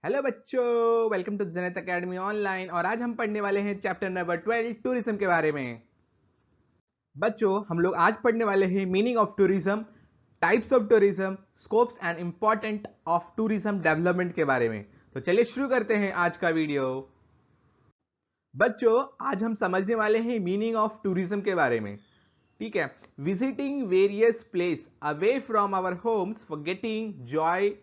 Hello बच्चों, welcome to Zenith Academy online. और आज हम पढ़ने वाले हैं चैप्टर नंबर 12 टूरिज्म के बारे में। बच्चों, हम लोग आज पढ़ने वाले हैं meaning of tourism, types of tourism, scopes and important of tourism development के बारे में। तो चलिए शुरू करते हैं आज का वीडियो। बच्चों, आज हम समझने वाले हैं मीनिंग ऑफ टूरिज्म के बारे में। ठीक है। Visiting various place away from our homes for getting joy,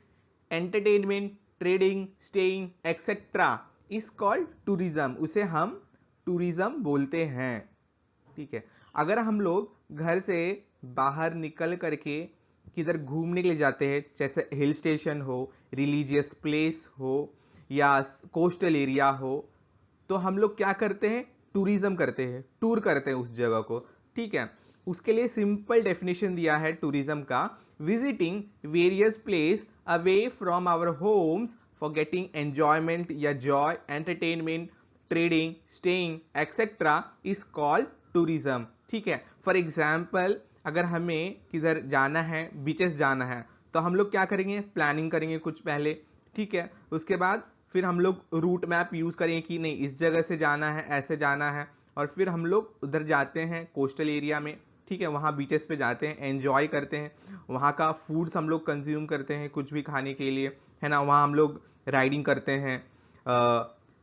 entertainment, trading, staying etcetera is called tourism. उसे हम टूरिज्म बोलते हैं। ठीक है। अगर हम लोग घर से बाहर निकल करके किधर घूमने के लिए जाते हैं, जैसे हिल स्टेशन हो, रिलीजियस प्लेस हो या कोस्टल एरिया हो, तो हम लोग क्या करते हैं? टूरिज्म करते हैं, टूर करते हैं उस जगह को। ठीक है। उसके लिए सिंपल डेफिनेशन दिया है टूरिज्म का: visiting various place away from our homes for getting enjoyment या joy, entertainment, trading, staying etcetera is called tourism. ठीक है। फॉर एग्जाम्पल, अगर हमें किधर जाना है, बीचेस जाना है, तो हम लोग क्या करेंगे? प्लानिंग करेंगे कुछ पहले। ठीक है। उसके बाद फिर हम लोग रूट मैप यूज करेंगे कि नहीं, इस जगह से जाना है, ऐसे जाना है, और फिर हम लोग उधर जाते हैं कोस्टल एरिया में। ठीक है। वहाँ बीचेस पे जाते हैं, एंजॉय करते हैं, वहाँ का फूड्स हम लोग कंज्यूम करते हैं कुछ भी खाने के लिए, है ना। वहाँ हम लोग राइडिंग करते हैं।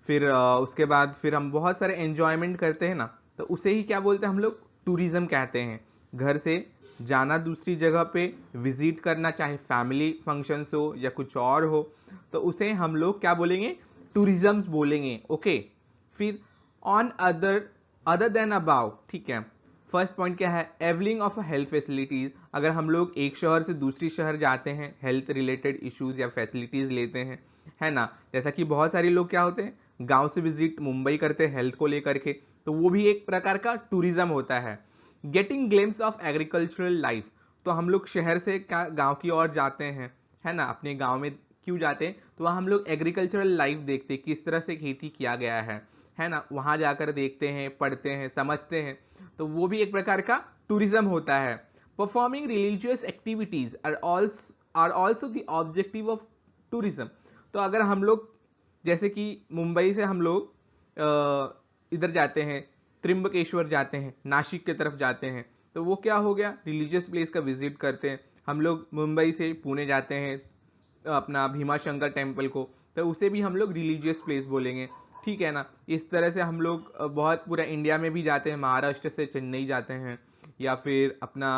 फिर उसके बाद फिर हम बहुत सारे एंजॉयमेंट करते हैं ना, तो उसे ही क्या बोलते हैं हम लोग? टूरिज्म कहते हैं। घर से जाना दूसरी जगह पे, विजिट करना, चाहे फैमिली फंक्शंस हो या कुछ और हो, तो उसे हम लोग क्या बोलेंगे? टूरिज्म बोलेंगे। ओके। फिर ऑन अदर देन अबाउ। ठीक है। फर्स्ट पॉइंट क्या है? एवलिंग ऑफ हेल्थ फैसिलिटीज। अगर हम लोग एक शहर से दूसरी शहर जाते हैं, हेल्थ रिलेटेड इश्यूज या फैसिलिटीज लेते हैं, है ना। जैसा कि बहुत सारे लोग क्या होते हैं, गांव से विजिट मुंबई करते हैं हेल्थ को लेकर के, तो वो भी एक प्रकार का टूरिज्म होता है। Getting glimpse of agricultural life. तो हम लोग शहर से क्या गांव की ओर जाते हैं, है ना। अपने गांव में क्यों जाते हैं? तो वहाँ हम लोग एग्रीकल्चरल लाइफ देखते हैं, किस तरह से खेती किया गया है ना। वहाँ जाकर देखते हैं, पढ़ते हैं, समझते हैं, तो वो भी एक प्रकार का टूरिज्म होता है। Performing religious activities are also the objective of tourism. तो अगर हम लोग जैसे कि मुंबई से हम लोग इधर जाते हैं, त्रिम्बकेश्वर जाते हैं, नासिक की तरफ जाते हैं, तो वो क्या हो गया? रिलीजियस प्लेस का विजिट करते हैं। हम लोग मुंबई से पुणे जाते हैं अपना भीमा शंकर टेम्पल को, तो उसे भी हम लोग रिलीजियस प्लेस बोलेंगे। ठीक है ना। इस तरह से हम लोग बहुत पूरा इंडिया में भी जाते हैं, महाराष्ट्र से चेन्नई जाते हैं, या फिर अपना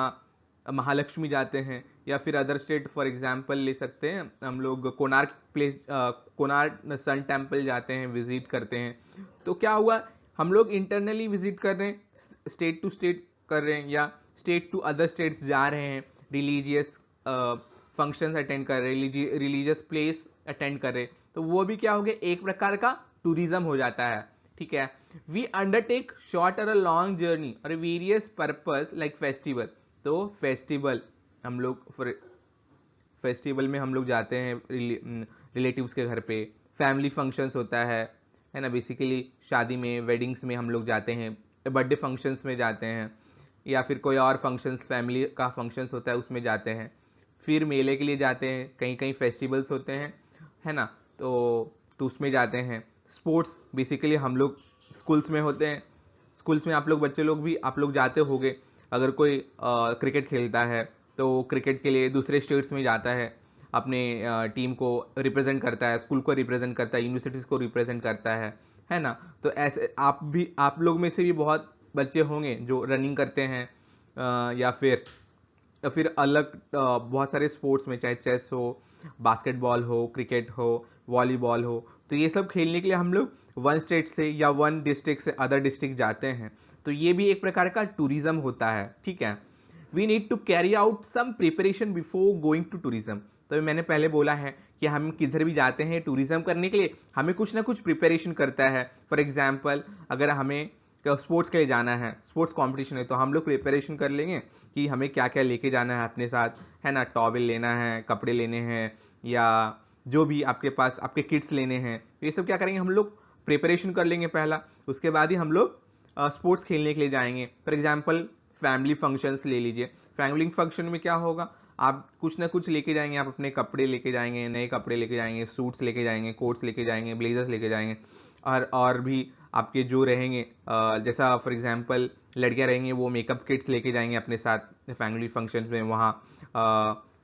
महालक्ष्मी जाते हैं, या फिर अदर स्टेट फॉर एग्जांपल ले सकते हैं हम लोग Konark place, Konark sun temple जाते हैं, विजिट करते हैं। तो क्या हुआ? हम लोग इंटरनली विजिट कर रहे हैं, स्टेट टू स्टेट कर रहे हैं, या स्टेट टू अदर स्टेट्स जा रहे हैं, रिलीजियस फंक्शंस अटेंड कर रहे हैं, रिलीजियस प्लेस अटेंड कर रहे हैं, तो वो भी क्या हो गया? एक प्रकार का टूरिज्म हो जाता है। ठीक है। वी अंडरटेक शॉर्ट और लॉन्ग जर्नी और वेरियस पर्पस लाइक फेस्टिवल। तो फेस्टिवल हम लोग फेस्टिवल में हम लोग जाते हैं रिलेटिव्स के घर पे, फैमिली फंक्शंस होता है ना। बेसिकली शादी में, वेडिंग्स में हम लोग जाते हैं, बर्थडे फंक्शंस में जाते हैं, या फिर कोई और फंक्शंस, फैमिली का फंक्शंस होता है उसमें जाते हैं। फिर मेले के लिए जाते हैं, कहीं कहीं फेस्टिवल्स होते हैं, है ना। तो उसमें जाते हैं। स्पोर्ट्स बेसिकली हम लोग स्कूल्स में होते हैं, स्कूल्स में आप लोग बच्चे लोग भी आप लोग जाते होंगे। अगर कोई क्रिकेट खेलता है तो क्रिकेट के लिए दूसरे स्टेट्स में जाता है, अपने टीम को रिप्रेजेंट करता है, स्कूल को रिप्रेजेंट करता है, यूनिवर्सिटीज़ को रिप्रेजेंट करता है ना। तो ऐसे आप लोग में से भी बहुत बच्चे होंगे जो रनिंग करते हैं, या फिर अलग बहुत सारे स्पोर्ट्स में, चाहे चेस हो, बास्केटबॉल हो, क्रिकेट हो, वॉलीबॉल हो, तो ये सब खेलने के लिए हम लोग वन स्टेट से या वन डिस्ट्रिक्ट से अदर डिस्ट्रिक्ट जाते हैं। तो ये भी एक प्रकार का टूरिज्म होता है। ठीक है। We need to carry out some preparation before going to tourism. तो मैंने पहले बोला है कि हम किधर भी जाते हैं टूरिज्म करने के लिए, हमें कुछ ना कुछ प्रिपरेशन करता है। फॉर एग्जाम्पल, अगर हमें स्पोर्ट्स के लिए जाना है, स्पोर्ट्स कंपटीशन है, तो हम लोग प्रिपरेशन कर लेंगे कि हमें क्या क्या लेके जाना है अपने साथ, है ना। टॉवल लेना है, कपड़े लेने हैं, या जो भी आपके पास आपके किट्स लेने हैं, ये सब क्या करेंगे? हम लोग प्रिपरेशन कर लेंगे पहला। उसके बाद ही हम लोग स्पोर्ट्स खेलने के लिए जाएंगे। फॉर एग्जाम्पल, फैमिली फंक्शंस ले लीजिए। फैमिली फंक्शन में क्या होगा? आप कुछ ना कुछ लेके जाएंगे, आप अपने कपड़े लेके जाएंगे, नए कपड़े लेके जाएंगे, सूट्स लेके जाएंगे, कोट्स लेके जाएंगे, ब्लेजर्स लेके जाएंगे, और भी आपके जो रहेंगे जैसा फॉर एग्जांपल लड़कियां रहेंगी वो मेकअप किट्स लेके जाएंगे अपने साथ फैमिली फंक्शन में वहाँ।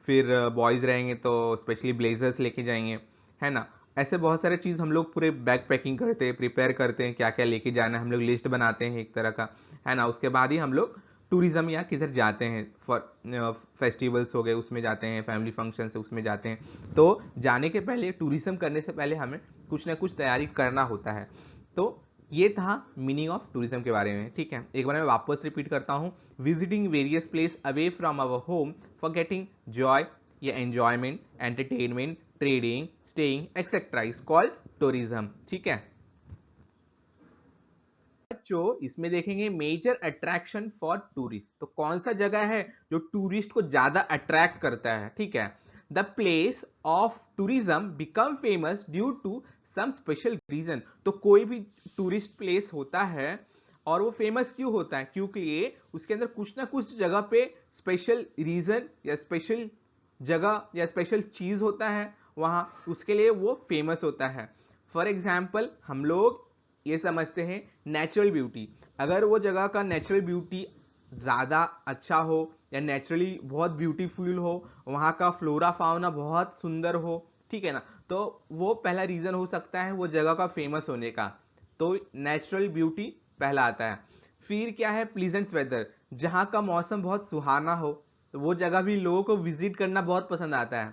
फिर बॉयज़ रहेंगे तो स्पेशली ब्लेजर्स लेके जाएंगे, है ना। ऐसे बहुत सारे चीज़ हम लोग पूरे बैग पैकिंग करते हैं, प्रिपेयर करते हैं क्या क्या लेके जाना है, हम लोग लिस्ट बनाते हैं एक तरह का, है ना। उसके बाद ही हम लोग टूरिज्म या किधर जाते हैं, फॉर फेस्टिवल्स हो गए उसमें जाते हैं, फैमिली फंक्शन से उसमें जाते हैं। तो जाने के पहले, टूरिज्म करने से पहले हमें कुछ ना कुछ तैयारी करना होता है। तो ये था मीनिंग ऑफ टूरिज्म के बारे में, ठीक है। एक बार मैं वापस रिपीट करता हूँ, visiting various place away from our home for getting joy या enjoyment, entertainment, trading, staying etcetera is called tourism, ठीक है। बच्चों इसमें देखेंगे मेजर अट्रैक्शन फॉर टूरिस्ट, तो कौन सा जगह है जो टूरिस्ट को ज्यादा अट्रैक्ट करता है, ठीक है। The place of tourism become famous due to some special reason, तो कोई भी टूरिस्ट प्लेस होता है और वो फेमस क्यों होता है, क्योंकि उसके अंदर कुछ ना कुछ जगह पे स्पेशल रीजन या स्पेशल जगह या स्पेशल चीज होता है वहां, उसके लिए वो फेमस होता है। फॉर एग्जाम्पल हम लोग ये समझते हैं नेचुरल ब्यूटी, अगर वो जगह का नेचुरल ब्यूटी ज़्यादा अच्छा हो या नेचुरली बहुत ब्यूटीफुल हो, वहाँ का फ्लोरा फाउना बहुत सुंदर हो, ठीक है ना, तो वो पहला रीज़न हो सकता है वो जगह का फेमस होने का। तो नेचुरल ब्यूटी पहला आता है। फिर क्या है, प्लीजेंट वेदर, जहाँ का मौसम बहुत सुहाना हो, तो वो जगह भी लोगों को विजिट करना बहुत पसंद आता है।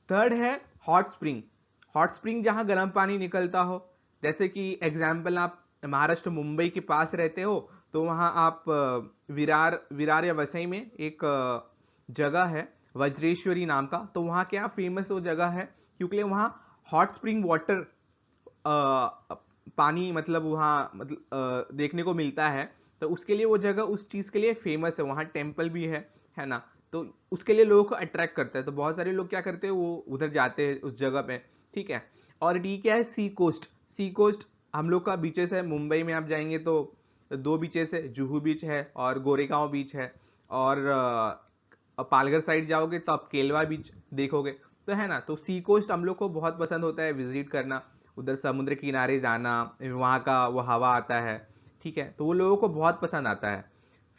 थर्ड है हॉट स्प्रिंग, हॉट स्प्रिंग जहां गर्म पानी निकलता हो, जैसे कि एग्जाम्पल आप महाराष्ट्र मुंबई के पास रहते हो तो वहां आप विरार विरार या वसई में एक जगह है वज्रेश्वरी नाम का, तो वहां क्या फेमस वो जगह है क्योंकि वहां हॉट स्प्रिंग वाटर पानी मतलब वहाँ मतलब देखने को मिलता है। तो उसके लिए वो जगह उस चीज़ के लिए फेमस है, वहाँ टेम्पल भी है ना। तो उसके लिए लोगों को अट्रैक्ट करता है, तो बहुत सारे लोग क्या करते हैं वो उधर जाते हैं उस जगह पे, ठीक है। और डी क्या है, सी कोस्ट, सी कोस्ट हम लोग का बीचेस है, मुंबई में आप जाएंगे तो दो बीचेस है, जुहू बीच है और गोरेगांव बीच है। और पालघर साइड जाओगे तो आप केलवा बीच देखोगे, तो है ना। तो सी कोस्ट हम लोग को बहुत पसंद होता है विजिट करना, उधर समुद्र किनारे जाना, वहाँ का वो हवा आता है, ठीक है, तो वो लोगों को बहुत पसंद आता है।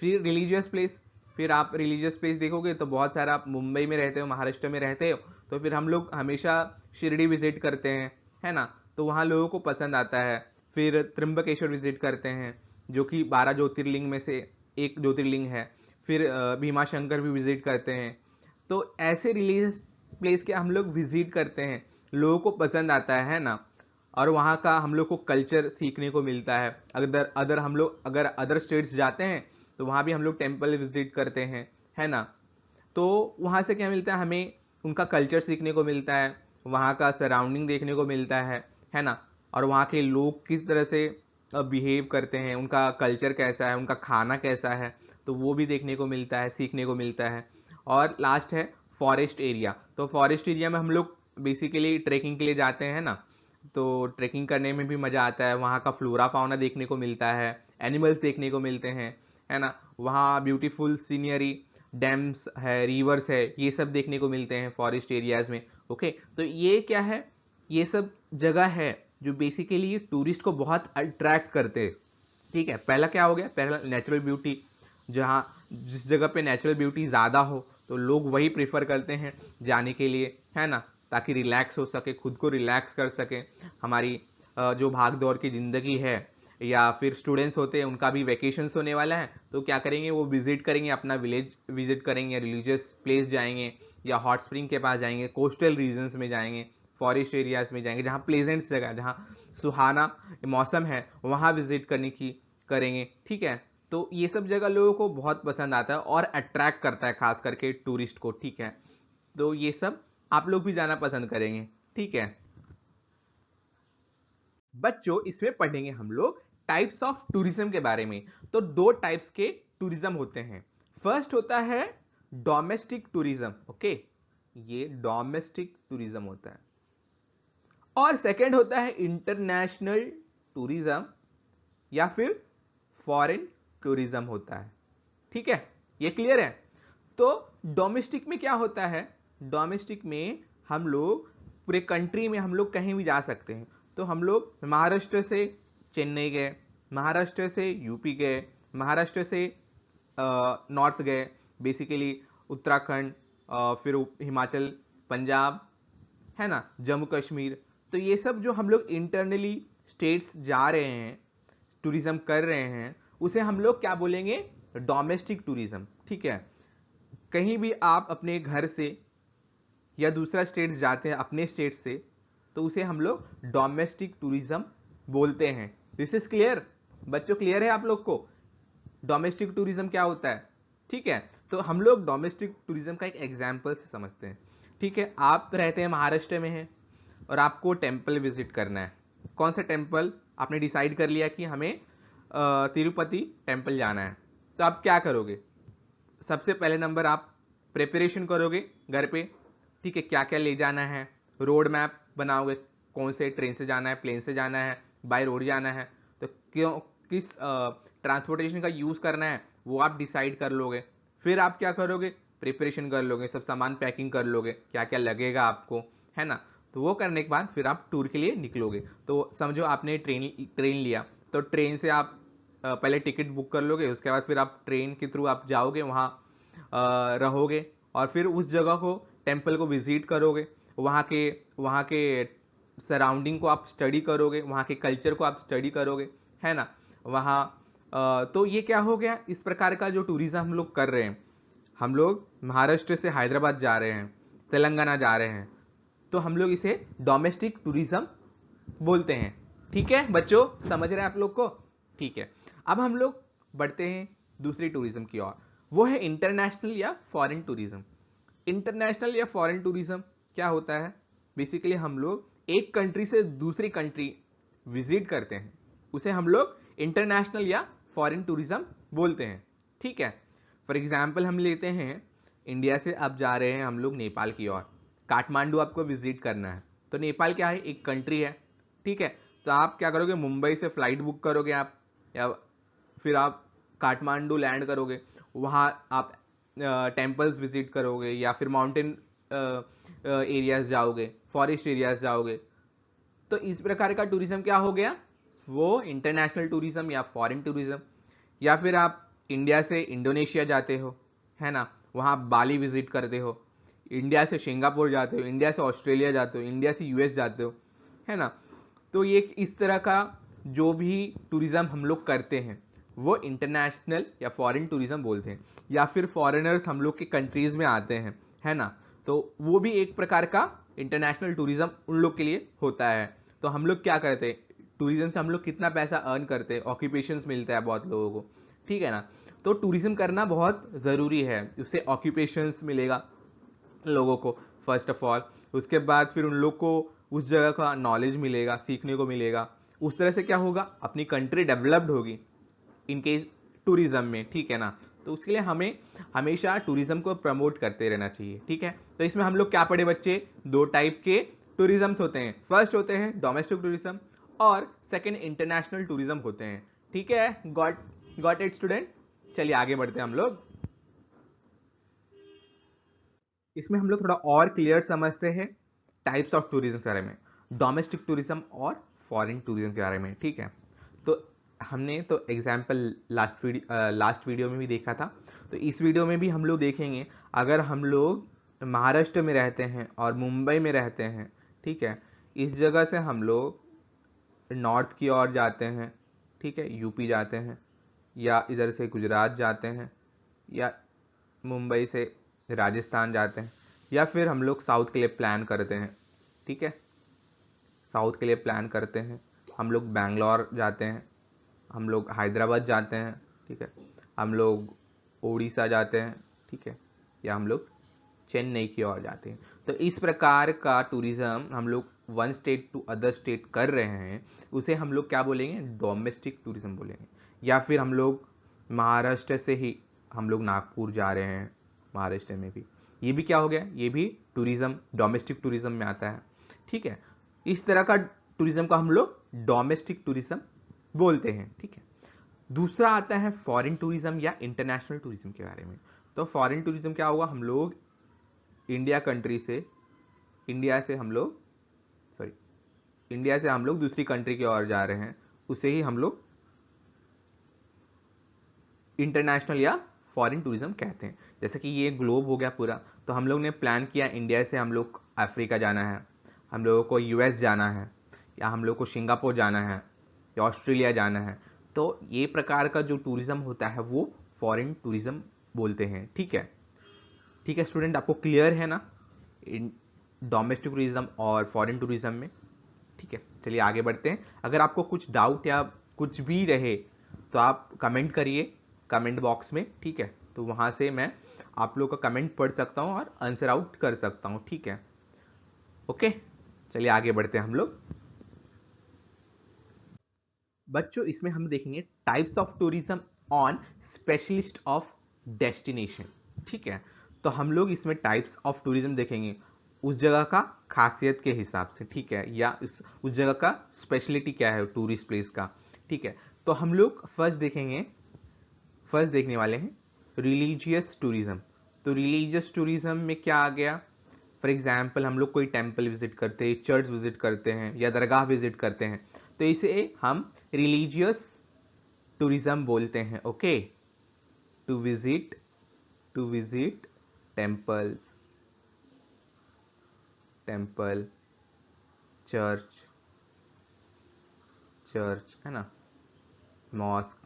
फिर रिलीजियस प्लेस, फिर आप रिलीजियस प्लेस देखोगे तो बहुत सारा, आप मुंबई में रहते हो, महाराष्ट्र में रहते हो, तो फिर हम लोग हमेशा शिरडी विजिट करते हैं, है ना, तो वहाँ लोगों को पसंद आता है। फिर त्र्यंबकेश्वर विजिट करते हैं जो कि 12 ज्योतिर्लिंग में से एक ज्योतिर्लिंग है। फिर भीमा शंकर भी विजिट करते हैं। तो ऐसे रिलीजियस प्लेस के हम लोग विजिट करते हैं, लोगों को पसंद आता है ना। और वहाँ का हम लोग को कल्चर सीखने को मिलता है। अगर अदर हम लोग अगर अदर स्टेट्स जाते हैं तो वहाँ भी हम लोग टेम्पल विजिट करते हैं, है ना। तो वहाँ से क्या मिलता है, हमें उनका कल्चर सीखने को मिलता है, वहाँ का सराउंडिंग देखने को मिलता है ना। और वहाँ के लोग किस तरह से बिहेव करते हैं, उनका कल्चर कैसा है, उनका खाना कैसा है, तो वो भी देखने को मिलता है, सीखने को मिलता है। और लास्ट है फॉरेस्ट एरिया, तो फॉरेस्ट एरिया में हम लोग बेसिकली ट्रेकिंग के लिए जाते हैं ना, तो ट्रेकिंग करने में भी मज़ा आता है, वहाँ का फ्लोरा फाउना देखने को मिलता है, एनिमल्स देखने को मिलते हैं, है ना। वहाँ ब्यूटीफुल सीनियरी, डैम्स है, रिवर्स है, ये सब देखने को मिलते हैं फॉरेस्ट एरियाज में। ओके, तो ये क्या है, ये सब जगह है जो बेसिकली टूरिस्ट को बहुत अट्रैक्ट करते हैं, ठीक है। पहला क्या हो गया, पहला नेचुरल ब्यूटी, जहाँ जिस जगह पे नेचुरल ब्यूटी ज़्यादा हो तो लोग वही प्रेफर करते हैं जाने के लिए, है ना, ताकि रिलैक्स हो सके, खुद को रिलैक्स कर सके। हमारी जो भाग दौड़ की ज़िंदगी है, या फिर स्टूडेंट्स होते हैं उनका भी वेकेशंस होने वाला है, तो क्या करेंगे वो विजिट करेंगे, अपना विलेज विजिट करेंगे, रिलीजियस प्लेस जाएंगे, या हॉट स्प्रिंग के पास जाएंगे, कोस्टल रीजन्स में जाएंगे, फॉरेस्ट एरियाज में जाएंगे, जहाँ प्लेजेंट जगह, जहाँ सुहाना मौसम है वहाँ विजिट करने की करेंगे, ठीक है। तो ये सब जगह लोगों को बहुत पसंद आता है और अट्रैक्ट करता है खास करके टूरिस्ट को, ठीक है। तो ये सब आप लोग भी जाना पसंद करेंगे, ठीक है। बच्चों इसमें पढ़ेंगे हम लोग टाइप्स ऑफ टूरिज्म के बारे में। तो दो टाइप्स के टूरिज्म होते हैं। फर्स्ट होता है डोमेस्टिक टूरिज्म, ओके, ये डोमेस्टिक टूरिज्म होता है। और सेकंड होता है इंटरनेशनल टूरिज्म या फिर फॉरेन टूरिज्म होता है, ठीक है, ये क्लियर है। तो डोमेस्टिक में क्या होता है, डोमेस्टिक में हम लोग पूरे कंट्री में हम लोग कहीं भी जा सकते हैं। तो हम लोग महाराष्ट्र से चेन्नई गए, महाराष्ट्र से यूपी गए, महाराष्ट्र से नॉर्थ गए, बेसिकली उत्तराखंड, फिर हिमाचल, पंजाब, है ना, जम्मू कश्मीर। तो ये सब जो हम लोग इंटरनली स्टेट्स जा रहे हैं, टूरिज्म कर रहे हैं, उसे हम लोग क्या बोलेंगे, डोमेस्टिक टूरिज्म। ठीक है, कहीं भी आप अपने घर से या दूसरा स्टेट्स जाते हैं अपने स्टेट से, तो उसे हम लोग डोमेस्टिक टूरिज्म बोलते हैं। दिस इज क्लियर बच्चों, क्लियर है आप लोग को डोमेस्टिक टूरिज्म क्या होता है? ठीक है, तो हम लोग डोमेस्टिक टूरिज्म का एक एग्जाम्पल से समझते हैं। ठीक है, आप रहते हैं महाराष्ट्र में हैं और आपको टेम्पल विजिट करना है। कौन सा टेम्पल? आपने डिसाइड कर लिया कि हमें तिरुपति टेम्पल जाना है। तो आप क्या करोगे? सबसे पहले नंबर आप प्रिपरेशन करोगे घर पे। ठीक है, क्या क्या ले जाना है, रोड मैप बनाओगे, कौन से ट्रेन से जाना है, प्लेन से जाना है, बाय रोड जाना है, तो क्यों किस ट्रांसपोर्टेशन का यूज़ करना है वो आप डिसाइड कर लोगे। फिर आप क्या करोगे? प्रिपरेशन कर लोगे, सब सामान पैकिंग कर लोगे, क्या क्या लगेगा आपको, है ना। तो वो करने के बाद फिर आप टूर के लिए निकलोगे। तो समझो आपने ट्रेन लिया, तो ट्रेन से आप पहले टिकट बुक कर लोगे, उसके बाद फिर आप ट्रेन के थ्रू आप जाओगे, वहाँ रहोगे और फिर उस जगह को, टेम्पल को विजिट करोगे, वहाँ के सराउंडिंग को आप स्टडी करोगे, वहाँ के कल्चर को आप स्टडी करोगे, है ना। वहाँ तो ये क्या हो गया, इस प्रकार का जो टूरिज्म हम लोग कर रहे हैं। हम लोग महाराष्ट्र से हैदराबाद जा रहे हैं, तेलंगाना जा रहे हैं, तो हम लोग इसे डोमेस्टिक टूरिज्म बोलते हैं। ठीक है बच्चों, समझ रहे हैं आप लोग को? ठीक है, अब हम लोग बढ़ते हैं दूसरी टूरिज्म की ओर, वो है इंटरनेशनल या फॉरेन टूरिज्म। इंटरनेशनल या फॉरेन टूरिज्म क्या होता है? बेसिकली हम लोग एक कंट्री से दूसरी कंट्री विजिट करते हैं, उसे हम लोग इंटरनेशनल या फॉरेन टूरिज्म बोलते हैं। ठीक है, फॉर एग्जाम्पल हम लेते हैं, इंडिया से आप जा रहे हैं हम लोग नेपाल की ओर, काठमांडू आपको विजिट करना है। तो नेपाल क्या है? एक कंट्री है। ठीक है, तो आप क्या करोगे? मुंबई से फ्लाइट बुक करोगे आप, या फिर आप काठमांडू लैंड करोगे, वहाँ आप टेम्पल्स विजिट करोगे, या फिर माउंटेन एरियाज जाओगे, फॉरेस्ट एरियाज जाओगे। तो इस प्रकार का टूरिज्म क्या हो गया? वो इंटरनेशनल टूरिज्म या फॉरेन टूरिज्म। या फिर आप इंडिया से इंडोनेशिया जाते हो, है ना, वहाँ बाली विजिट करते हो, इंडिया से सिंगापुर जाते हो, इंडिया से ऑस्ट्रेलिया जाते हो, इंडिया से यूएस जाते हो, है ना। तो ये इस तरह का जो भी टूरिज्म हम लोग करते हैं वो इंटरनेशनल या फॉरेन टूरिज्म बोलते हैं। या फिर फॉरेनर्स हम लोग के कंट्रीज में आते हैं, है ना, तो वो भी एक प्रकार का इंटरनेशनल टूरिज्म उन लोग के लिए होता है। तो हम लोग क्या करते हैं, टूरिज्म से हम लोग कितना पैसा अर्न करते हैं, ऑक्यूपेशंस मिलता है बहुत लोगों को, ठीक है ना। तो टूरिज्म करना बहुत ज़रूरी है, उससे ऑक्यूपेशंस मिलेगा लोगों को फर्स्ट ऑफ ऑल, उसके बाद फिर उन लोग को उस जगह का नॉलेज मिलेगा, सीखने को मिलेगा। उस तरह से क्या होगा, अपनी कंट्री डेवलप्ड होगी इनके टूरिज्म में, ठीक है ना। तो उसके लिए हमें हमेशा टूरिज्म को प्रमोट करते रहना चाहिए। ठीक है, तो इसमें हम लोग क्या पढ़े बच्चे? दो टाइप के टूरिज्म्स होते हैं, फर्स्ट होते हैं डोमेस्टिक टूरिज्म और सेकंड इंटरनेशनल टूरिज्म होते हैं। ठीक है, गॉट इट स्टूडेंट? चलिए आगे बढ़ते हैं हम लोग। इसमें हम लोग थोड़ा और क्लियर समझते हैं टाइप्स ऑफ टूरिज्म के बारे में, डोमेस्टिक टूरिज्म और फॉरेन टूरिज्म के बारे में। ठीक है, तो हमने तो एग्जाम्पल लास्ट वीडियो में भी देखा था, तो इस वीडियो में भी हम लोग देखेंगे। अगर हम लोग महाराष्ट्र में रहते हैं और मुंबई में रहते हैं, ठीक है, इस जगह से हम लोग नॉर्थ की ओर जाते हैं, ठीक है, यूपी जाते हैं, या इधर से गुजरात जाते हैं, या मुंबई से राजस्थान जाते हैं, या फिर हम लोग साउथ के लिए प्लान करते हैं। ठीक है, साउथ के लिए प्लान करते हैं, हम लोग बैंगलोर जाते हैं, हम लोग हैदराबाद जाते हैं, ठीक है, हम लोग उड़ीसा जाते हैं, ठीक है, या हम लोग चेन्नई की ओर जाते हैं। तो इस प्रकार का टूरिज्म हम लोग one state to other state कर रहे हैं, उसे हम लोग क्या बोलेंगे? डोमेस्टिक टूरिज्म बोलेंगे। या फिर हम लोग महाराष्ट्र से ही हम लोग नागपुर जा रहे हैं, महाराष्ट्र में भी, ये भी क्या हो गया? ये भी टूरिज्म डोमेस्टिक टूरिज्म में आता है। ठीक है, इस तरह का टूरिज्म को हम लोग डोमेस्टिक टूरिज्म बोलते हैं। ठीक है, दूसरा आता है फॉरेन टूरिज्म या इंटरनेशनल टूरिज्म के बारे में। तो तो फॉरेन टूरिज्म क्या हुआ, हम लोग इंडिया से हम लोग दूसरी कंट्री की ओर जा रहे हैं, उसे ही हम लोग इंटरनेशनल या फॉरेन टूरिज्म कहते हैं। जैसे कि ये ग्लोब हो गया पूरा, तो हम लोग ने प्लान किया इंडिया से हम लोग अफ्रीका जाना है, हम लोगों को यूएस जाना है, या हम लोग को सिंगापुर जाना है, या ऑस्ट्रेलिया जाना है। तो ये प्रकार का जो टूरिज्म होता है वो फॉरेन टूरिज्म बोलते हैं। ठीक है स्टूडेंट, आपको क्लियर है ना डोमेस्टिक टूरिज्म और फॉरेन टूरिज्म में? ठीक है, चलिए आगे बढ़ते हैं। अगर आपको कुछ डाउट या कुछ भी रहे तो आप कमेंट करिए कमेंट बॉक्स में। ठीक है, तो वहां से मैं आप लोग का कमेंट पढ़ सकता हूं और आंसर आउट कर सकता हूं। ठीक है, ओके, चलिए आगे बढ़ते हैं हम लोग। बच्चों, इसमें हम देखेंगे types of tourism on specialist of destination. ठीक है, तो हम लोग इसमें टाइप्स ऑफ टूरिज्म देखेंगे उस जगह का खासियत के हिसाब से। ठीक है, या उस जगह का स्पेशलिटी क्या है टूरिस्ट प्लेस का। ठीक है, तो हम लोग फर्स्ट देखने वाले हैं रिलीजियस टूरिज्म। तो रिलीजियस टूरिज्म में क्या आ गया, फॉर एग्जाम्पल हम लोग कोई टेम्पल विजिट करते हैं, चर्च विजिट करते हैं, या दरगाह विजिट करते हैं, तो इसे हम रिलीजियस टूरिज्म बोलते हैं। Okay, to visit temple church है ना, मॉस्क,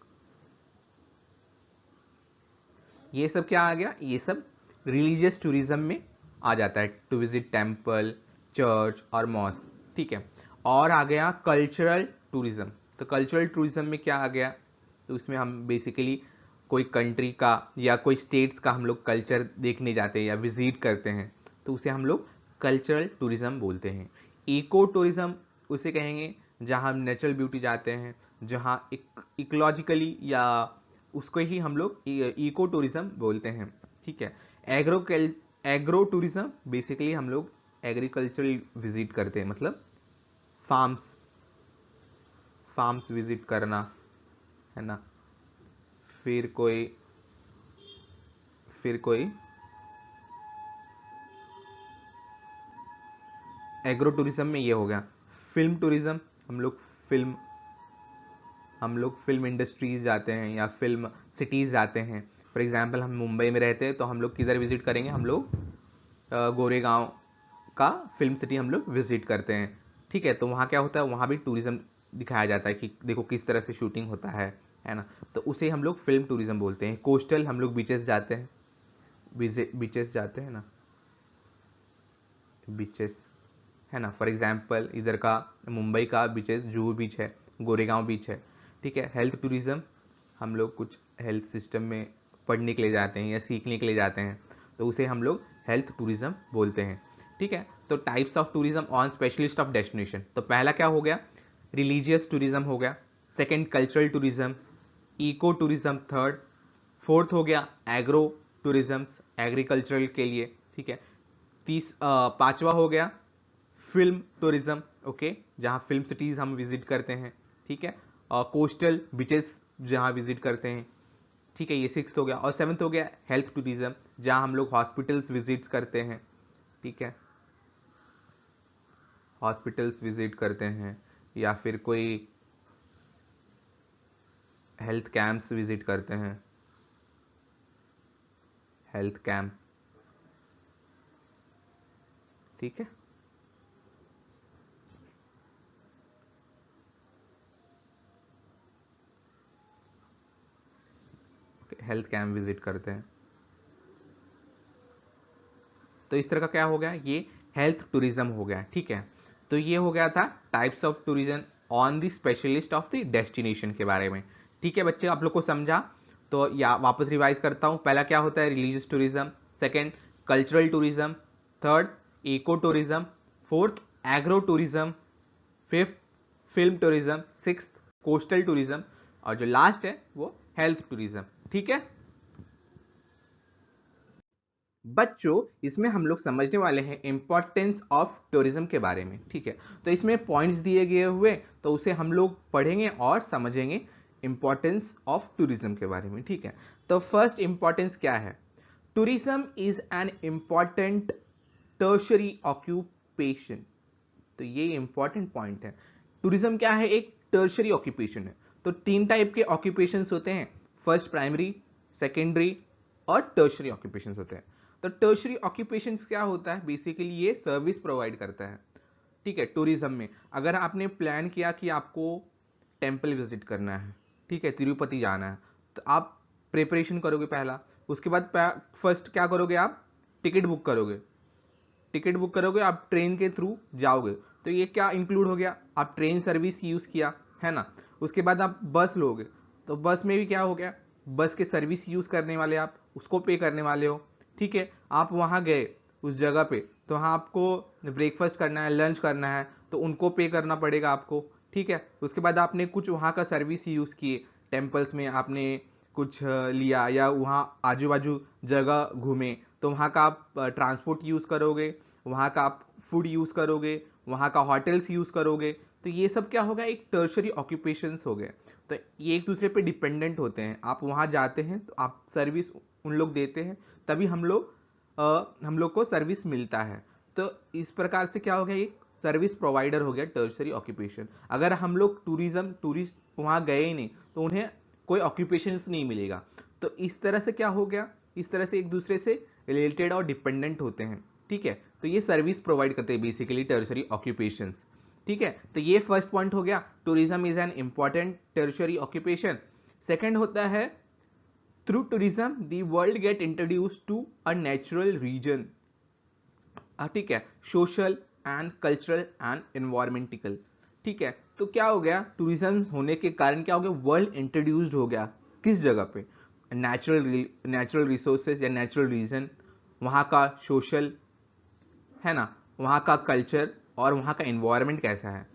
ये सब क्या आ गया, ये सब रिलीजियस टूरिज्म में आ जाता है, टू विजिट टेम्पल, चर्च और मॉस्क। ठीक है, और आ गया कल्चरल टूरिज्म। तो कल्चरल टूरिज्म में क्या आ गया, तो उसमें हम बेसिकली कोई कंट्री का या कोई स्टेट्स का हम लोग कल्चर देखने जाते हैं या विजिट करते हैं, तो उसे हम लोग कल्चरल टूरिज्म बोलते हैं। इको टूरिज्म उसे कहेंगे जहाँ हम नेचुरल ब्यूटी जाते हैं, जहाँ इकोलॉजिकली, या उसको ही हम लोग इको टूरिज्म बोलते हैं। ठीक है, एग्रो टूरिज्म बेसिकली हम लोग एग्रीकल्चरल विजिट करते हैं, मतलब फार्म्स विजिट करना है ना। फिर कोई एग्रो टूरिज्म में ये हो गया। फिल्म टूरिज्म, हम लोग फिल्म इंडस्ट्रीज जाते हैं या फिल्म सिटीज जाते हैं। फॉर एग्जाम्पल हम मुंबई में रहते हैं तो हम लोग किधर विजिट करेंगे, हम लोग गोरेगांव का फिल्म सिटी हम लोग विजिट करते हैं। ठीक है, तो वहाँ क्या होता है, वहाँ भी टूरिज्म दिखाया जाता है कि देखो किस तरह से शूटिंग होता है ना, तो उसे हम लोग फिल्म टूरिज्म बोलते हैं। कोस्टल हम लोग बीचेस जाते हैं, ना, बीचेस है ना। फॉर एग्जाम्पल इधर का मुंबई का बीचेस जुहू बीच है, गोरेगांव बीच है। ठीक है, हेल्थ टूरिज्म हम लोग कुछ हेल्थ सिस्टम में पढ़ने के लिए जाते हैं या सीखने के लिए जाते हैं, तो उसे हम लोग हेल्थ टूरिज्म बोलते हैं। ठीक है, तो types of tourism on specialist of destination, तो पहला क्या हो गया, रिलीजियस टूरिज्म हो गया। Second cultural tourism, eco tourism third, fourth हो गया एग्रो टूरिज्म एग्रीकल्चरल के लिए। ठीक है, पांचवा हो गया फिल्म टूरिज्म, ओके, जहाँ फिल्म सिटीज हम विजिट करते हैं। ठीक है, कोस्टल बीचेस जहाँ विजिट करते हैं। ठीक है, ये सिक्स्थ हो गया। और सेवन्थ हो गया हेल्थ टूरिज्म, जहाँ हम लोग हॉस्पिटल्स विजिट करते हैं। ठीक है, हॉस्पिटल्स विजिट करते हैं या फिर कोई हेल्थ कैंप्स विजिट करते हैं, हेल्थ कैंप। ठीक है, हेल्थ कैंप विजिट करते हैं। तो इस तरह का क्या हो गया, ये हेल्थ टूरिज्म हो गया। ठीक है, तो ये हो गया था types of tourism on the specialist of the destination के बारे में। ठीक है बच्चे, आप लोग को समझा? तो या वापस रिवाइज करता हूं, पहला क्या होता है, religious tourism. Second cultural tourism. Third eco tourism. Fourth agro tourism. Fifth film tourism. Sixth coastal tourism. और जो लास्ट है वो हेल्थ टूरिज्म। ठीक है बच्चों, इसमें हम लोग समझने वाले हैं इंपॉर्टेंस ऑफ टूरिज्म के बारे में। ठीक है, तो इसमें पॉइंट्स दिए गए हुए, तो उसे हम लोग पढ़ेंगे और समझेंगे इंपॉर्टेंस ऑफ टूरिज्म के बारे में। ठीक है, तो फर्स्ट इंपॉर्टेंस क्या है, tourism is an important tertiary occupation. तो ये इंपॉर्टेंट पॉइंट है। टूरिज्म क्या है? एक टर्शरी ऑक्यूपेशन है। तो तीन टाइप के ऑक्यूपेशंस होते हैं, फर्स्ट प्राइमरी, सेकेंडरी और टर्शरी ऑक्यूपेशंस होते हैं। तो टर्शरी ऑक्यूपेशंस क्या होता है? बेसिकली ये सर्विस प्रोवाइड करता है, ठीक है। टूरिज्म में अगर आपने प्लान किया कि आपको टेम्पल विजिट करना है, ठीक है, तिरुपति जाना है, तो आप प्रिपरेशन करोगे पहला। उसके बाद फर्स्ट क्या करोगे? आप टिकट बुक करोगे। टिकट बुक करोगे, आप ट्रेन के थ्रू जाओगे, तो ये क्या इंक्लूड हो गया? आप ट्रेन सर्विस यूज किया, है ना। उसके बाद आप बस लोगे, तो बस में भी क्या हो गया? बस के सर्विस यूज करने वाले, आप उसको पे करने वाले हो, ठीक है। आप वहां गए उस जगह पे, तो वहां आपको ब्रेकफास्ट करना है, लंच करना है, तो उनको पे करना पड़ेगा आपको, ठीक है। उसके बाद आपने कुछ वहां का सर्विस यूज किए, टेम्पल्स में आपने कुछ लिया या वहाँ आजू बाजू जगह घूमे, तो वहाँ का आप ट्रांसपोर्ट यूज़ करोगे, वहाँ का आप फूड यूज़ करोगे, वहाँ का होटल्स यूज़ करोगे। तो ये सब क्या होगा? एक टर्शरी ऑक्यूपेशंस हो गए। तो ये एक दूसरे पे डिपेंडेंट होते हैं। आप वहाँ जाते हैं तो आप सर्विस उन लोग देते हैं, तभी हम लोग को सर्विस मिलता है। तो इस प्रकार से क्या हो गया? एक सर्विस प्रोवाइडर हो गया टर्शरी ऑक्यूपेशन। अगर हम लोग टूरिस्ट वहाँ गए ही नहीं, तो उन्हें कोई ऑक्यूपेशन नहीं मिलेगा। तो इस तरह से क्या हो गया? इस तरह से एक दूसरे से रिलेटेड और डिपेंडेंट होते हैं, ठीक है। तो ये सर्विस प्रोवाइड करते हैं बेसिकली टर्शरी ऑक्यूपेशंस, ठीक है। तो ये फर्स्ट पॉइंट हो गया, tourism is an important tertiary occupation. Second होता है, through tourism the world get introduce to a natural region, ठीक है, social and cultural and environmental, ठीक है। तो क्या हो गया? टूरिज्म होने के कारण क्या हो गया? वर्ल्ड इंट्रोड्यूस्ड हो गया किस जगह पे? नेचुरल रिसोर्सेज या नेचुरल रीजन, वहाँ का सोशल, है ना, वहाँ का कल्चर और वहाँ का एनवायरनमेंट कैसा है।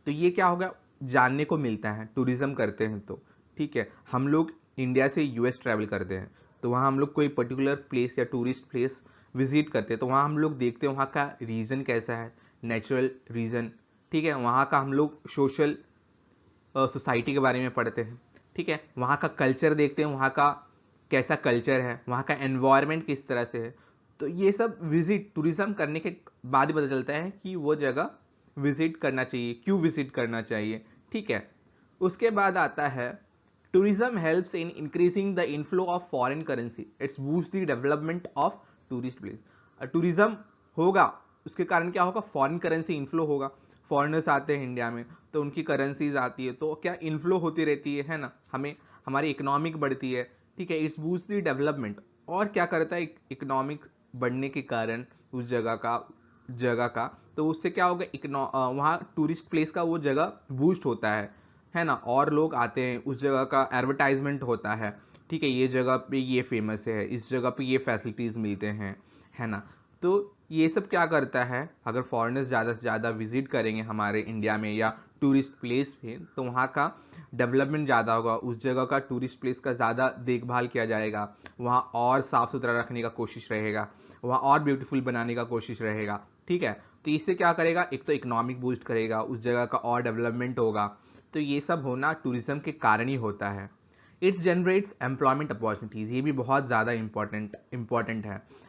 तो ये क्या होगा? जानने को मिलता है टूरिज्म करते हैं तो, ठीक है। हम लोग इंडिया से यूएस ट्रैवल करते हैं, तो वहाँ हम लोग कोई पर्टिकुलर प्लेस या टूरिस्ट प्लेस विजिट करते हैं, तो वहाँ हम लोग देखते हैं वहाँ का रीजन कैसा है, नेचुरल रीजन, ठीक है। वहाँ का हम लोग सोशल सोसाइटी के बारे में पढ़ते हैं, ठीक है। वहाँ का कल्चर देखते हैं, वहाँ का कैसा कल्चर है, वहाँ का एनवायरनमेंट किस तरह से है। तो ये सब विजिट टूरिज्म करने के बाद ही पता चलता है कि वो जगह विजिट करना चाहिए, क्यों विजिट करना चाहिए, ठीक है। उसके बाद आता है, tourism helps in increasing the inflow of foreign currency, it's boost the development of tourist place. Tourism होगा, उसके कारण क्या होगा? फॉरेन करेंसी इनफ्लो होगा। फॉरेनर्स आते हैं इंडिया में, तो उनकी करेंसीज आती है, तो क्या इनफ्लो होती रहती है ना, हमें हमारी इकोनॉमिक बढ़ती है, ठीक है। It's boost the development. और क्या करता है? इकोनॉमिक बढ़ने के कारण उस जगह का, तो उससे क्या होगा? वहाँ टूरिस्ट प्लेस का वो जगह बूस्ट होता है ना। और लोग आते हैं, उस जगह का एडवर्टाइजमेंट होता है, ठीक है। ये जगह पे ये फेमस है, इस जगह पे ये फैसिलिटीज मिलते हैं, है ना। तो ये सब क्या करता है? अगर फॉरेनर्स ज़्यादा से ज़्यादा विजिट करेंगे हमारे इंडिया में या टूरिस्ट प्लेस पे, तो वहाँ का डेवलपमेंट ज़्यादा होगा, उस जगह का टूरिस्ट प्लेस का ज़्यादा देखभाल किया जाएगा, वहाँ और साफ़ सुथरा रखने का कोशिश रहेगा, वहाँ और ब्यूटीफुल बनाने का कोशिश रहेगा, ठीक है। तो इससे क्या करेगा? एक तो इकोनॉमिक बूस्ट करेगा, उस जगह का और डेवलपमेंट होगा। तो ये सब होना टूरिज्म के कारण ही होता है। इट्स जनरेट्स एम्प्लॉयमेंट अपॉर्चुनिटीज़, ये भी बहुत ज़्यादा इंपॉर्टेंट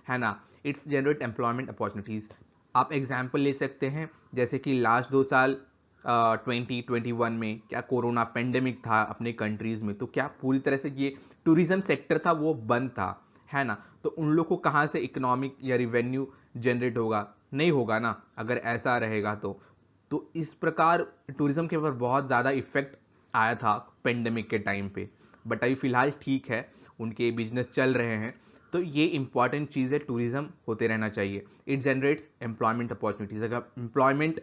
है ना। It's generate employment opportunities. आप एग्जाम्पल ले सकते हैं, जैसे कि लास्ट 2 साल 2021 में क्या कोरोना पेंडेमिक था अपने कंट्रीज़ में, तो क्या पूरी तरह से ये टूरिज्म सेक्टर था वो बंद था, है ना। तो उन लोग को कहाँ से इकोनॉमिक या रिवेन्यू जनरेट होगा? नहीं होगा ना, अगर ऐसा रहेगा तो इस प्रकार टूरिज्म के ऊपर बहुत ज़्यादा इफेक्ट आया था पेंडेमिक के टाइम पे। बट अभी फ़िलहाल ठीक है, उनके बिजनेस चल रहे हैं। तो ये इंपॉर्टेंट चीज़ है, टूरिज्म होते रहना चाहिए। It generates employment opportunities. अगर एम्प्लॉयमेंट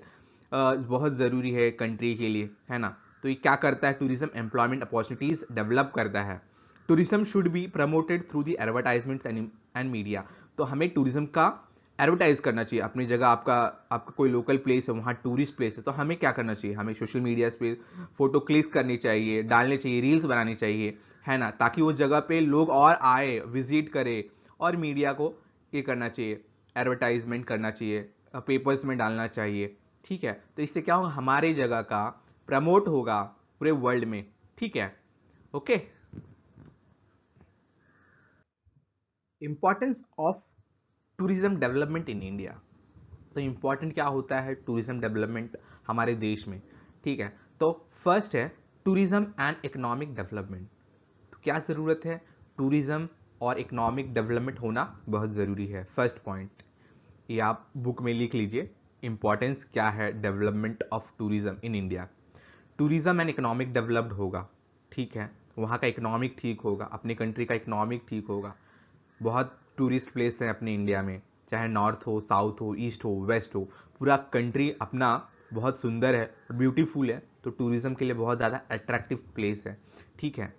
बहुत ज़रूरी है कंट्री के लिए, है ना, तो ये क्या करता है? टूरिज्म एम्प्लॉयमेंट अपॉर्चुनिटीज़ डेवलप करता है। Tourism should be promoted through the advertisements and media. तो हमें टूरिज्म का एडवर्टाइज करना चाहिए अपनी जगह। आपका कोई लोकल प्लेस है, वहाँ टूरिस्ट प्लेस है, तो हमें क्या करना चाहिए? हमें सोशल मीडिया पे फोटो क्लिक करनी चाहिए, डालनी चाहिए, रील्स बनानी चाहिए, है ना, ताकि वो जगह पे लोग और आए, विजिट करे। और मीडिया को ये करना चाहिए, एडवर्टाइजमेंट करना चाहिए, पेपर्स में डालना चाहिए, ठीक है। तो इससे क्या होगा? हमारे जगह का प्रमोट होगा पूरे वर्ल्ड में, ठीक है। Okay. Importance of tourism development in India. तो इंपॉर्टेंट क्या होता है टूरिज्म डेवलपमेंट हमारे देश में, ठीक है। तो फर्स्ट है टूरिज्म एंड इकोनॉमिक डेवलपमेंट। तो क्या ज़रूरत है, टूरिज्म और इकोनॉमिक डेवलपमेंट होना बहुत ज़रूरी है। फर्स्ट पॉइंट ये आप बुक में लिख लीजिए, इंपॉर्टेंस क्या है development of tourism in India. Tourism and economic developed होगा, ठीक है, वहाँ का इकोनॉमिक ठीक होगा, अपनी कंट्री का इकोनॉमिक ठीक होगा। बहुत टूरिस्ट प्लेस हैं अपने इंडिया में, चाहे नॉर्थ हो, साउथ हो, ईस्ट हो, वेस्ट हो, पूरा कंट्री अपना बहुत सुंदर है, ब्यूटीफुल है, तो टूरिज्म के लिए बहुत ज़्यादा अट्रैक्टिव प्लेस है, ठीक है।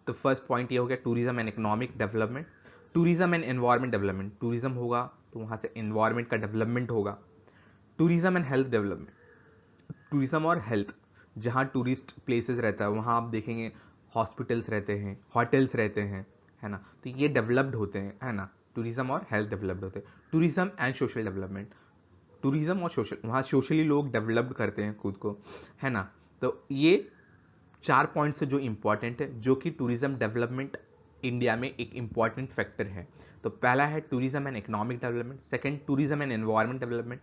तो फर्स्ट पॉइंट ये हो गया tourism and economic development. Tourism and environment development, tourism होगा तो वहाँ से एनवायरमेंट का डेवलपमेंट होगा। Tourism and health development, tourism और हेल्थ, जहाँ टूरिस्ट प्लेसेस रहता है वहाँ आप देखेंगे हॉस्पिटल्स रहते हैं, होटल्स रहते हैं, है ना, तो ये डेवलप्ड होते हैं, है ना, टूरिज्म और हेल्थ डेवलप्ड होते हैं। Tourism and social development, tourism और सोशल, वहाँ सोशली लोग डेवलप्ड करते हैं खुद को, है ना। तो ये 4 पॉइंट्स जो इंपॉर्टेंट है, जो कि टूरिज्म डेवलपमेंट इंडिया में एक इंपॉर्टेंट फैक्टर है। तो पहला है tourism and economic development, second tourism and environment development,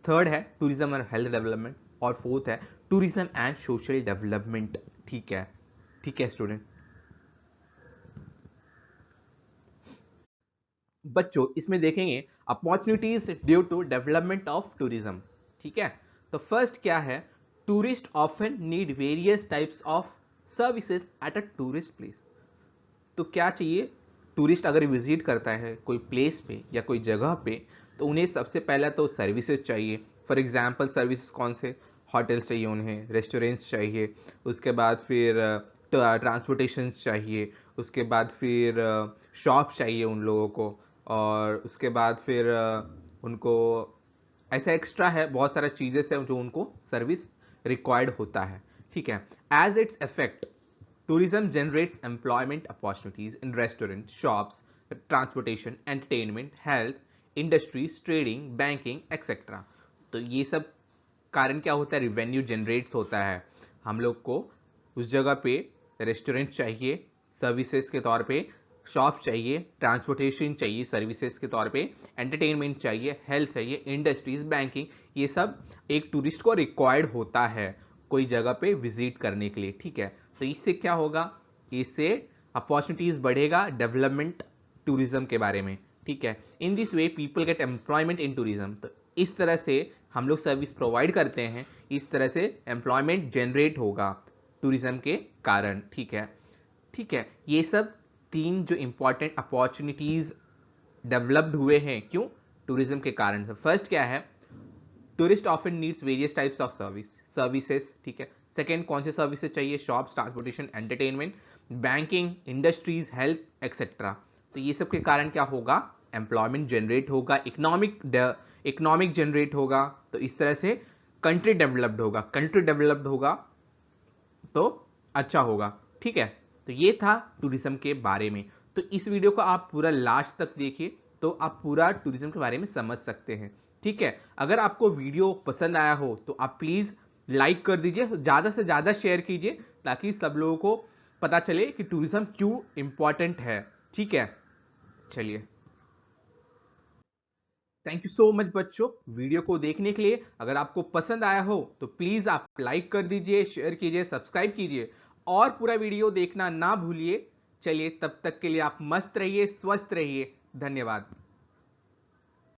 third है टूरिज्म और हेल्थ डेवलपमेंट, और फोर्थ है टूरिज्म एंड सोशल डेवलपमेंट, ठीक है, ठीक है स्टूडेंट। बच्चों इसमें देखेंगे opportunities due to development of tourism, ठीक है। तो फर्स्ट क्या है, tourist often need various types of services at a tourist place. तो क्या चाहिए, टूरिस्ट अगर विजिट करता है कोई प्लेस पे या कोई जगह पे, तो उन्हें सबसे पहला तो सर्विसेज चाहिए। फॉर एग्जांपल सर्विसेज कौन से, होटल्स चाहिए उन्हें, रेस्टोरेंट्स चाहिए, उसके बाद फिर ट्रांसपोर्टेशन चाहिए, उसके बाद फिर शॉप चाहिए उन लोगों को, और उसके बाद फिर उनको ऐसा एक्स्ट्रा है, बहुत सारा चीज़ें हैं जो उनको सर्विस रिक्वायर्ड होता है, ठीक है। As its effect tourism generates employment opportunities in restaurants, shops, transportation, entertainment, health, industries, trading, banking, etc. तो ये सब कारण क्या होता है, रिवेन्यू जनरेट्स होता है। हम लोग को उस जगह पे रेस्टोरेंट चाहिए सर्विसेज के तौर पे, शॉप चाहिए, ट्रांसपोर्टेशन चाहिए सर्विसेज के तौर पे, एंटरटेनमेंट चाहिए, हेल्थ चाहिए, इंडस्ट्रीज, बैंकिंग, ये सब एक टूरिस्ट को रिक्वायर्ड होता है कोई जगह पे विजिट करने के लिए, ठीक है। तो इससे क्या होगा, इससे अपॉर्चुनिटीज बढ़ेगा डेवलपमेंट टूरिज्म के बारे में, ठीक है। In this way people get employment in tourism, तो इस तरह से हम लोग सर्विस प्रोवाइड करते हैं, इस तरह से एम्प्लॉयमेंट जनरेट होगा टूरिज्म के कारण, ठीक है, ठीक है। ये सब 3 जो इंपॉर्टेंट अपॉर्चुनिटीज डेवलप्ड हुए हैं, क्यों, टूरिज्म के कारण। फर्स्ट क्या है, tourist often needs various types of services, ठीक है। सेकेंड कौन से सर्विसेज चाहिए, shops, transportation, entertainment, banking, industries, health etcetera. तो ये सब के कारण क्या होगा, एम्प्लॉयमेंट जनरेट होगा, इकोनॉमिक जनरेट होगा, तो इस तरह से कंट्री डेवलप्ड होगा, कंट्री डेवलप्ड होगा तो अच्छा होगा, ठीक है। तो ये था टूरिज्म के बारे में। तो इस वीडियो को आप पूरा लास्ट तक देखिए, तो आप पूरा टूरिज्म के बारे में समझ सकते हैं, ठीक है। अगर आपको वीडियो पसंद आया हो तो आप प्लीज लाइक कर दीजिए, ज़्यादा से ज़्यादा शेयर कीजिए, ताकि सब लोगों को पता चले कि टूरिज्म क्यों इंपॉर्टेंट है, ठीक है। चलिए, थैंक यू सो मच बच्चों वीडियो को देखने के लिए। अगर आपको पसंद आया हो तो प्लीज आप लाइक कर दीजिए, शेयर कीजिए, सब्सक्राइब कीजिए, और पूरा वीडियो देखना ना भूलिए। चलिए, तब तक के लिए आप मस्त रहिए, स्वस्थ रहिए, धन्यवाद।